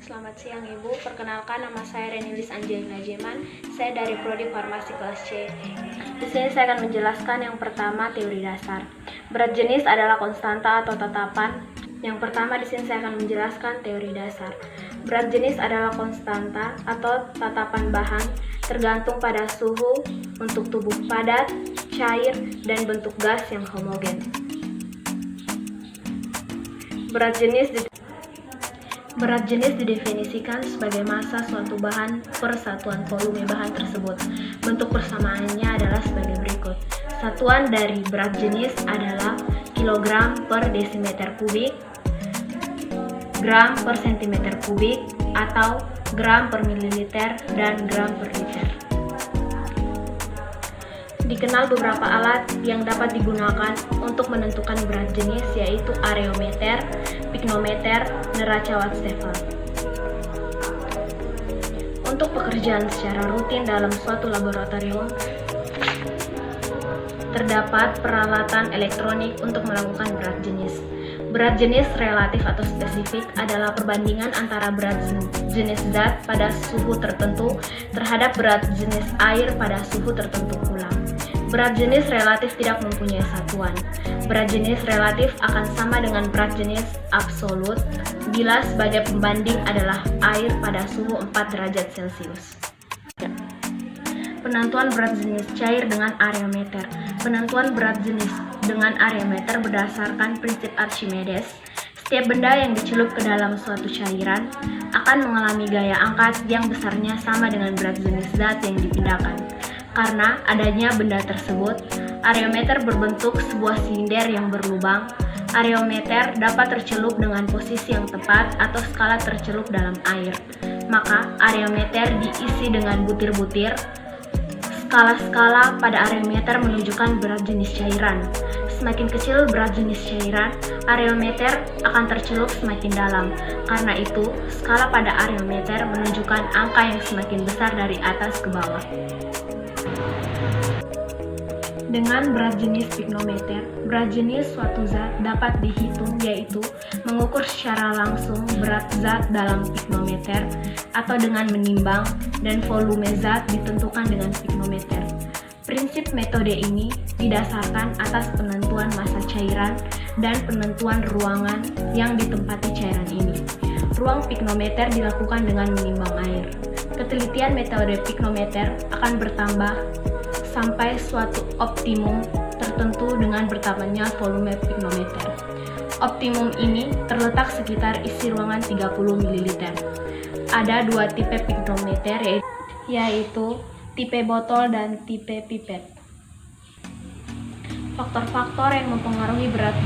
Selamat siang Ibu, perkenalkan nama saya Renilis Angelina Jeman. Saya dari Prodi Farmasi kelas C. Di sini saya akan menjelaskan yang pertama teori dasar. Berat jenis adalah konstanta atau tatapan. Yang pertama di sini saya akan menjelaskan teori dasar. Berat jenis adalah konstanta atau tatapan bahan tergantung pada suhu untuk tubuh padat, cair, dan bentuk gas yang homogen. Berat jenis didefinisikan sebagai massa suatu bahan per satuan volume bahan tersebut. Bentuk persamaannya adalah sebagai berikut. Satuan dari berat jenis adalah kilogram per desimeter kubik, gram per sentimeter kubik, atau gram per mililiter, dan gram per liter. Dikenal beberapa alat yang dapat digunakan untuk menentukan berat jenis, yaitu areometer, piknometer, neraca Watt-Staffel. Untuk pekerjaan secara rutin dalam suatu laboratorium, terdapat peralatan elektronik untuk melakukan berat jenis. Berat jenis relatif atau spesifik adalah perbandingan antara berat jenis zat pada suhu tertentu terhadap berat jenis air pada suhu tertentu pula. Berat jenis relatif tidak mempunyai satuan. Berat jenis relatif akan sama dengan berat jenis absolut bila sebagai pembanding adalah air pada suhu 4 derajat Celcius. Penentuan berat jenis cair dengan areometer. Penentuan berat jenis dengan areometer berdasarkan prinsip Archimedes. Setiap benda yang dicelup ke dalam suatu cairan akan mengalami gaya angkat yang besarnya sama dengan berat jenis zat yang dipindahkan. Karena adanya benda tersebut, areometer berbentuk sebuah silinder yang berlubang. Areometer dapat tercelup dengan posisi yang tepat atau skala tercelup dalam air. Maka areometer diisi dengan butir-butir. Skala-skala pada areometer menunjukkan berat jenis cairan. Semakin kecil berat jenis cairan, areometer akan tercelup semakin dalam. Karena itu, skala pada areometer menunjukkan angka yang semakin besar dari atas ke bawah. Dengan berat jenis piknometer, berat jenis suatu zat dapat dihitung, yaitu mengukur secara langsung berat zat dalam piknometer atau dengan menimbang, dan volume zat ditentukan dengan piknometer. Prinsip metode ini didasarkan atas penentuan massa cairan dan penentuan ruangan yang ditempati cairan ini. Ruang piknometer dilakukan dengan menimbang air. Ketelitian metode piknometer akan bertambah sampai suatu optimum tertentu dengan bertambahnya volume piknometer. Optimum ini terletak sekitar isi ruangan 30 ml. Ada dua tipe piknometer, yaitu tipe botol dan tipe pipet. Faktor-faktor yang mempengaruhi berat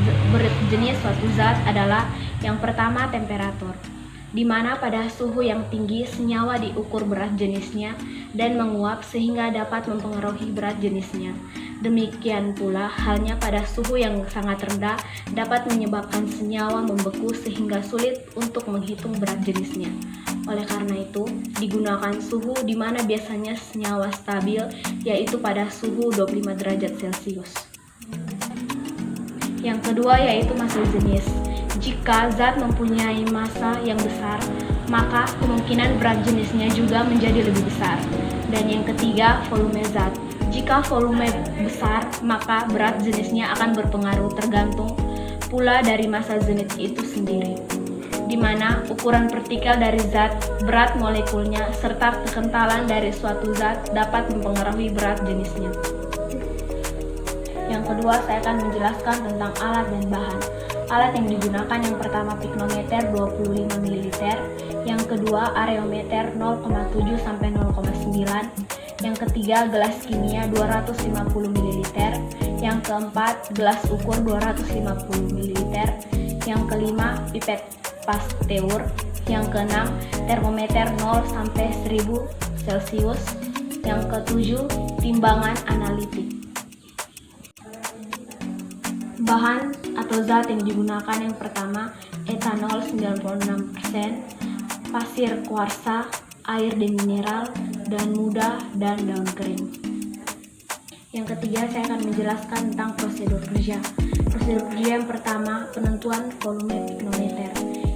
jenis suatu zat adalah yang pertama temperatur, di mana pada suhu yang tinggi senyawa diukur berat jenisnya dan menguap sehingga dapat mempengaruhi berat jenisnya. Demikian pula halnya pada suhu yang sangat rendah dapat menyebabkan senyawa membeku sehingga sulit untuk menghitung berat jenisnya. Oleh karena itu, digunakan suhu di mana biasanya senyawa stabil, yaitu pada suhu 25 derajat Celcius. Yang kedua yaitu massa jenis. Jika zat mempunyai massa yang besar, maka kemungkinan berat jenisnya juga menjadi lebih besar. Dan yang ketiga, volume zat. Jika volume besar, maka berat jenisnya akan berpengaruh tergantung pula dari massa jenis itu sendiri, di mana ukuran partikel dari zat, berat molekulnya, serta kekentalan dari suatu zat dapat mempengaruhi berat jenisnya. Yang kedua, saya akan menjelaskan tentang alat dan bahan. Alat yang digunakan yang pertama piknometer 25 ml, yang kedua areometer 0,7 sampai 0,9, yang ketiga gelas kimia 250 ml, yang keempat gelas ukur 250 ml, yang kelima pipet pasteur, yang keenam termometer 0 sampai 1000 Celcius, yang ketujuh timbangan analitik. Bahan atau zat yang digunakan yang pertama etanol 96%, pasir kuarsa, air demineral, dan muda, dan daun kering. Yang ketiga, saya akan menjelaskan tentang prosedur kerja. Prosedur kerja yang pertama, penentuan volume piknometer.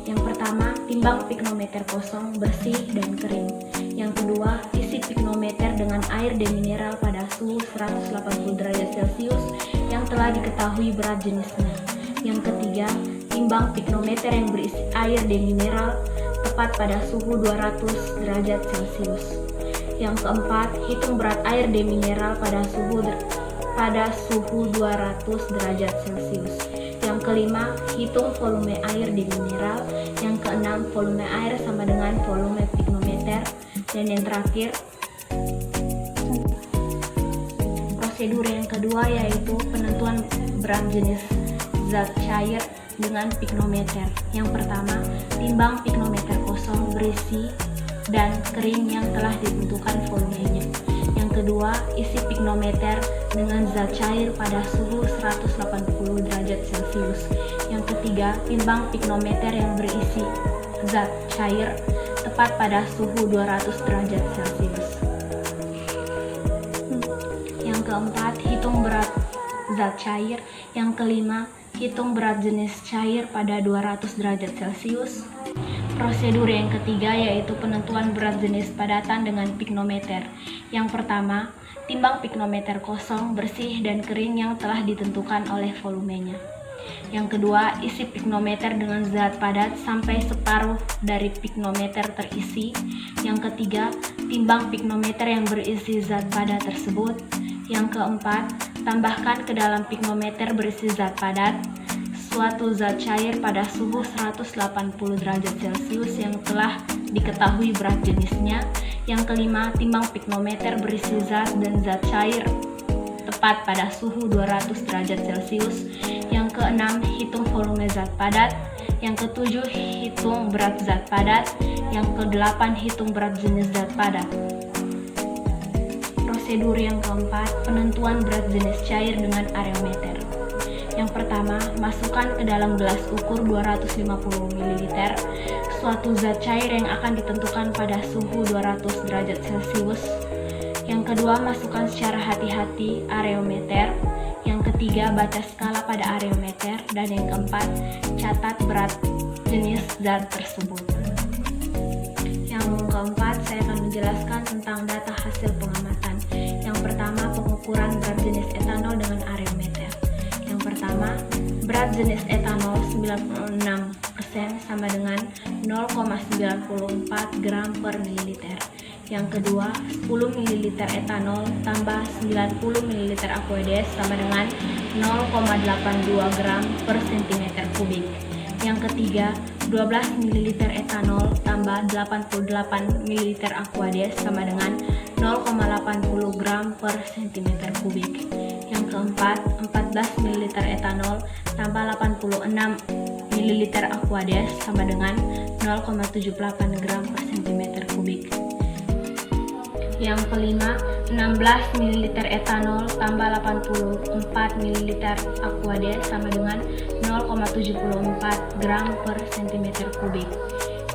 Yang pertama pertama, timbang pignometer kosong, bersih, dan kering. Yang kedua, isi pignometer dengan air demineral pada suhu 180 derajat Celcius yang telah diketahui berat jenisnya. Yang ketiga, timbang pignometer yang berisi air demineral tepat pada suhu 200 derajat Celcius. Yang keempat, hitung berat air demineral pada suhu 200 derajat Celcius. Yang kelima, hitung volume air demineral. Yang keenam, volume air sama dengan volume pignometer. Dan yang terakhir, prosedur yang kedua yaitu penentuan berat jenis zat cair dengan pignometer. Yang pertama, timbang pignometer kosong, berisi, dan kering yang telah ditentukan volumenya. Yang kedua, isi pignometer dengan zat cair pada suhu 180 derajat Celcius. Yang ketiga, timbang pignometer yang berisi zat cair tepat pada suhu 200 derajat Celcius. Yang keempat, hitung berat zat cair. Yang kelima, hitung berat jenis cair pada 200 derajat Celcius. Prosedur yang ketiga yaitu penentuan berat jenis padatan dengan pignometer. Yang pertama, timbang pignometer kosong, bersih, dan kering yang telah ditentukan oleh volumenya. Yang kedua, isi pignometer dengan zat padat sampai separuh dari pignometer terisi. Yang ketiga, timbang pignometer yang berisi zat padat tersebut. Yang keempat, tambahkan ke dalam pignometer berisi zat padat suatu zat cair pada suhu 180 derajat Celcius yang telah diketahui berat jenisnya. Yang kelima, timbang pignometer berisi zat dan zat cair tepat pada suhu 200 derajat Celcius. Yang keenam, hitung volume zat padat. Yang ketujuh, hitung berat zat padat. Yang kedelapan, hitung berat jenis zat padat. Prosedur yang keempat, penentuan berat jenis cair dengan areometer. Yang pertama, masukkan ke dalam gelas ukur 250 ml suatu zat cair yang akan ditentukan pada suhu 200 derajat Celcius. Yang kedua, masukkan secara hati-hati areometer. Yang ketiga, baca skala pada areometer. Dan yang keempat, catat berat jenis zat tersebut. Yang keempat, saya akan menjelaskan tentang data hasil pengamatan. Yang pertama, pengukuran berat jenis etanol dengan areometer. Yang pertama, berat jenis etanol 96% sama dengan 0,94 gram per mililiter. Yang kedua, 10 ml etanol tambah 90 ml Aqueous sama dengan 0,82 gram per cm kubik. Yang ketiga, 12 ml etanol tambah 88 ml Aqueous sama dengan 0,80 gram per cm kubik. Yang keempat, 14 ml etanol tambah 86 ml Aqueous sama dengan 0,78 gram per cm kubik. Yang kelima, 16 ml etanol tambah 84 ml Aqueous sama dengan 0,74 gram per cm kubik.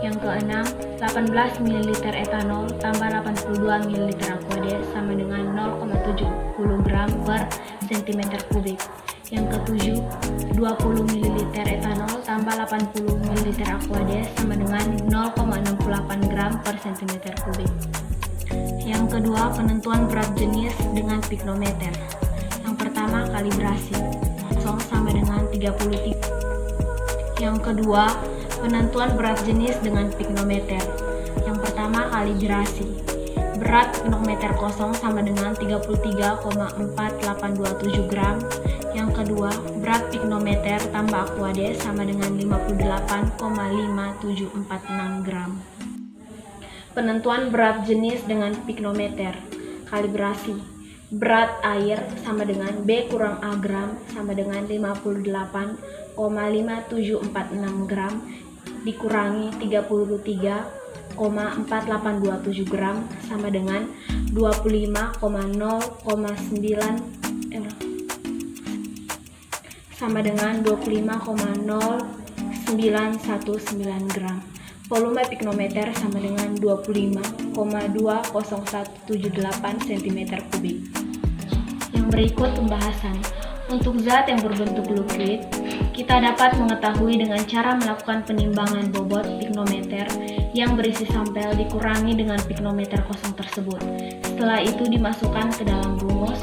Yang keenam, 18 ml etanol tambah 82 ml Aqueous sama dengan 0,70 gram per cm kubik. Yang ketujuh, 20 ml etanol tambah 80 ml Aqueous sama dengan 0,68 gram per cm kubik. Yang kedua, penentuan berat jenis dengan pignometer. Yang pertama, kalibrasi 0 sama dengan 33. Yang kedua, penentuan berat jenis dengan pignometer. Yang pertama, kalibrasi. Berat pignometer kosong sama dengan 33,4827 gram. Yang kedua, berat pignometer tambah Aqueous sama dengan 58,5746 gram. Penentuan berat jenis dengan pignometer. Kalibrasi. Berat air sama dengan B kurang A gram sama dengan 58,5746 gram dikurangi 33,4827 gram sama dengan 25,0919 gram. Volume pignometer sama dengan 25,20178 cm3. Yang berikut pembahasan. Untuk zat yang berbentuk liquid, Kita dapat mengetahui dengan cara melakukan penimbangan bobot piknometer yang berisi sampel dikurangi dengan piknometer kosong tersebut. Setelah itu dimasukkan ke dalam rumus.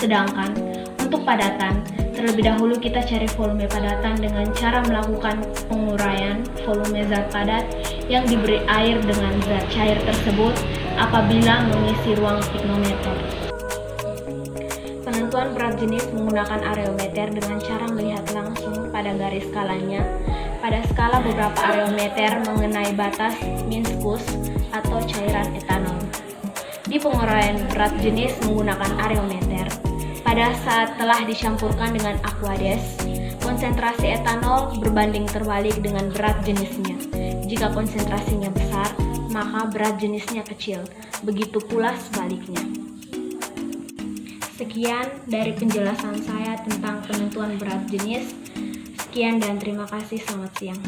Sedangkan untuk padatan, terlebih dahulu kita cari volume padatan dengan cara melakukan penguraian volume zat padat yang diberi air dengan zat cair tersebut apabila mengisi ruang piknometer. Penentuan berat jenis menggunakan areometer dengan cara melihat langsung pada garis skalanya. Pada skala beberapa areometer mengenai batas viskus atau cairan etanol. Di penguraian berat jenis menggunakan areometer, pada saat telah dicampurkan dengan aqueous, konsentrasi etanol berbanding terbalik dengan berat jenisnya. Jika konsentrasinya besar, maka berat jenisnya kecil. Begitu pula sebaliknya. Sekian dari penjelasan saya tentang penentuan berat jenis. Sekian dan terima kasih. Selamat siang.